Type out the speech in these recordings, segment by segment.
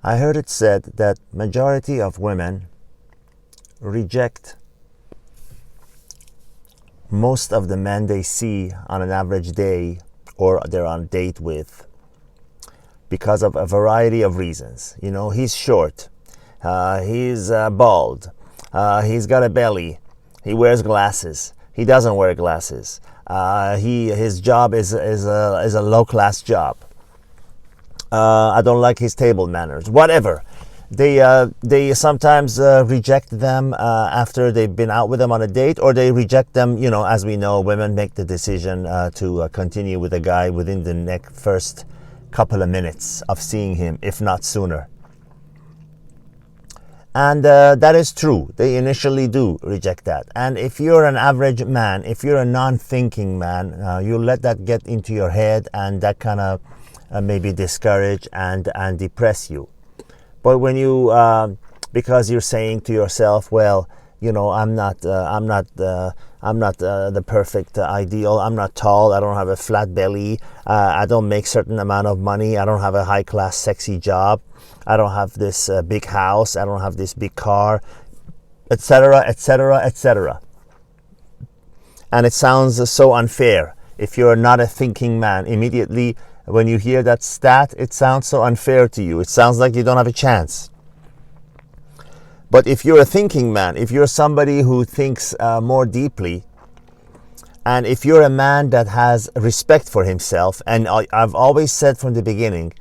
I heard it said that majority of women reject most of the men they see on an average day or they're on a date with because of a variety of reasons. You know, he's short, he's bald, he's got a belly, he wears glasses, he doesn't wear glasses, his job is a low-class job. I don't like his table manners, whatever. They sometimes reject them after they've been out with them on a date, or they reject them, you know, as we know, women make the decision to continue with a guy within the first couple of minutes of seeing him, if not sooner. And that is true. They initially do reject that. And if you're an average man, if you're a non-thinking man, you let that get into your head, and that kind of maybe discourage and depress you. But when you, because you're saying to yourself, well, you know, I'm not the perfect ideal. I'm not tall. I don't have a flat belly. I don't make certain amount of money. I don't have a high-class, sexy job. I don't have this big house. I don't have this big car, etc., etc., etc. And it sounds so unfair. If you're not a thinking man, immediately when you hear that stat, it sounds so unfair to you. It sounds like you don't have a chance. But if you're a thinking man, if you're somebody who thinks more deeply, and if you're a man that has respect for himself, and I've always said from the beginning,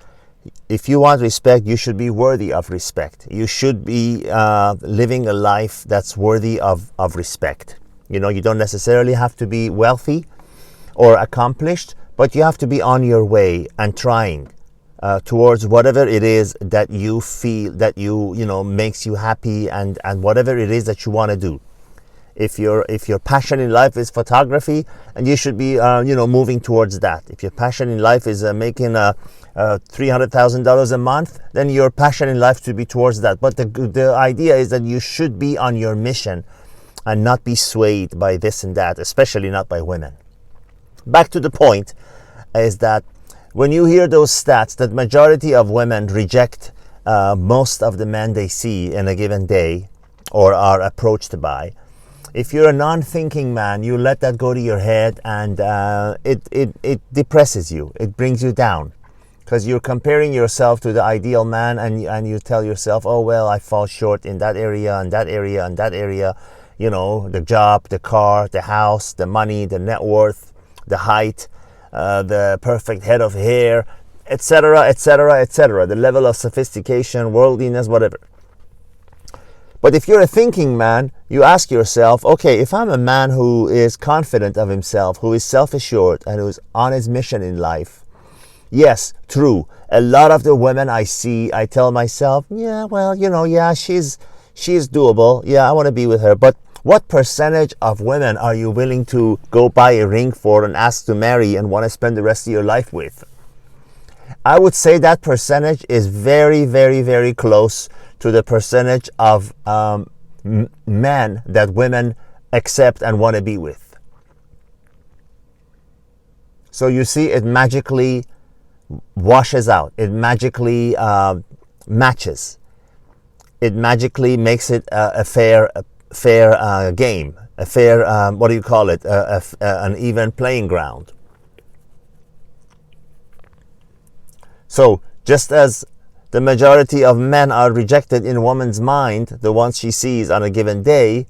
if you want respect, you should be worthy of respect. You should be living a life that's worthy of respect. You know, you don't necessarily have to be wealthy or accomplished, but you have to be on your way and trying towards whatever it is that you feel that you know makes you happy, and whatever it is that you want to do. If your passion in life is photography, and you should be moving towards that. If your passion in life is making $300,000 a month, then your passion in life should be towards that. But the idea is that you should be on your mission and not be swayed by this and that, especially not by women. Back to the point is that when you hear those stats that majority of women reject most of the men they see in a given day or are approached by, if you're a non-thinking man, you let that go to your head, and it depresses you. It brings you down because you're comparing yourself to the ideal man, and you tell yourself, oh, well, I fall short in that area and that area and that area. You know, the job, the car, the house, the money, the net worth, the height, the perfect head of hair, etc., etc., etc., the level of sophistication, worldliness, whatever. But if you're a thinking man, you ask yourself, okay, if I'm a man who is confident of himself, who is self-assured, and who's on his mission in life, yes, true, a lot of the women I see, I tell myself, yeah, well, you know, yeah, she's doable, yeah, I want to be with her. But what percentage of women are you willing to go buy a ring for and ask to marry and want to spend the rest of your life with? I would say that percentage is very, very, very close to the percentage of men that women accept and want to be with. So you see, it magically washes out. It magically matches. It magically makes it a fair game, a fair, an even playing ground. So just as the majority of men are rejected in a woman's mind, the ones she sees on a given day,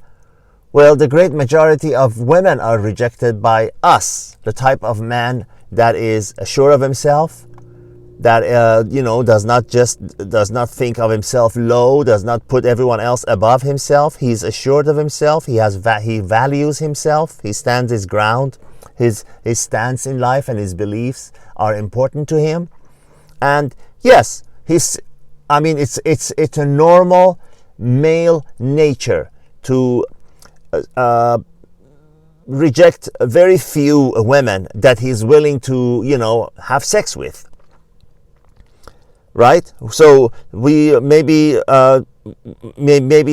well, the great majority of women are rejected by us, the type of man that is sure of himself, that does not think of himself low, does not put everyone else above himself. He's assured of himself. He values himself. He stands his ground. His stance in life and his beliefs are important to him. And yes, it's a normal male nature to reject very few women that he's willing to, have sex with. Right? So we maybe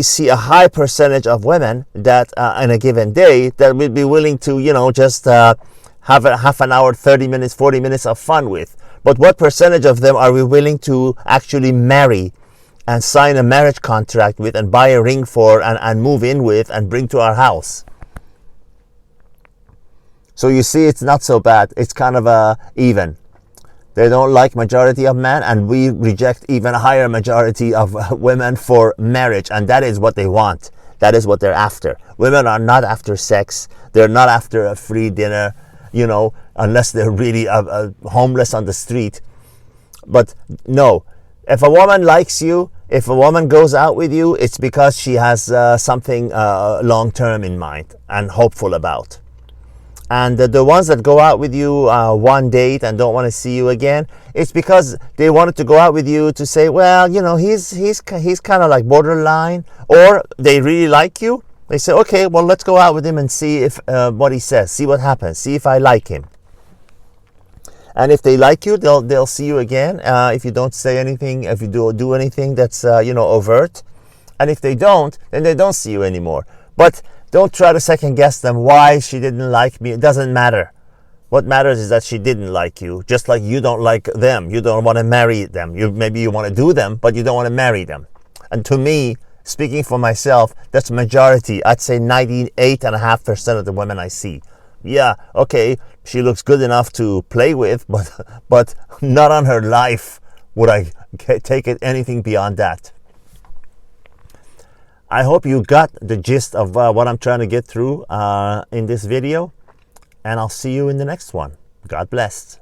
see a high percentage of women that in a given day that will be willing to, just have a half an hour, 30 minutes, 40 minutes of fun with. But what percentage of them are we willing to actually marry and sign a marriage contract with and buy a ring for and move in with and bring to our house. So you see, it's not so bad. It's kind of even. They don't like majority of men, and we reject even a higher majority of women for marriage, and that is what they want. That is what they're after. Women are not after sex. They're not after a free dinner, you know, unless they're really homeless on the street. But no, if a woman likes you, if a woman goes out with you, it's because she has something long-term in mind and hopeful about. And the ones that go out with you one date and don't want to see you again, it's because they wanted to go out with you to say, well, you know, he's kind of like borderline, or they really like you. They say, okay, well, let's go out with him and see if what he says, see what happens, see if I like him. And if they like you, they'll see you again. If you don't say anything, if you do anything that's overt, and if they don't, then they don't see you anymore. But don't try to second guess them why she didn't like me. It doesn't matter. What matters is that she didn't like you, just like you don't like them. You don't want to marry them. Maybe you want to do them, but you don't want to marry them. And to me, speaking for myself, that's majority. I'd say 98.5% of the women I see. Yeah, okay, she looks good enough to play with, but not on her life would I take it anything beyond that. I hope you got the gist of what I'm trying to get through in this video, and I'll see you in the next one. God bless.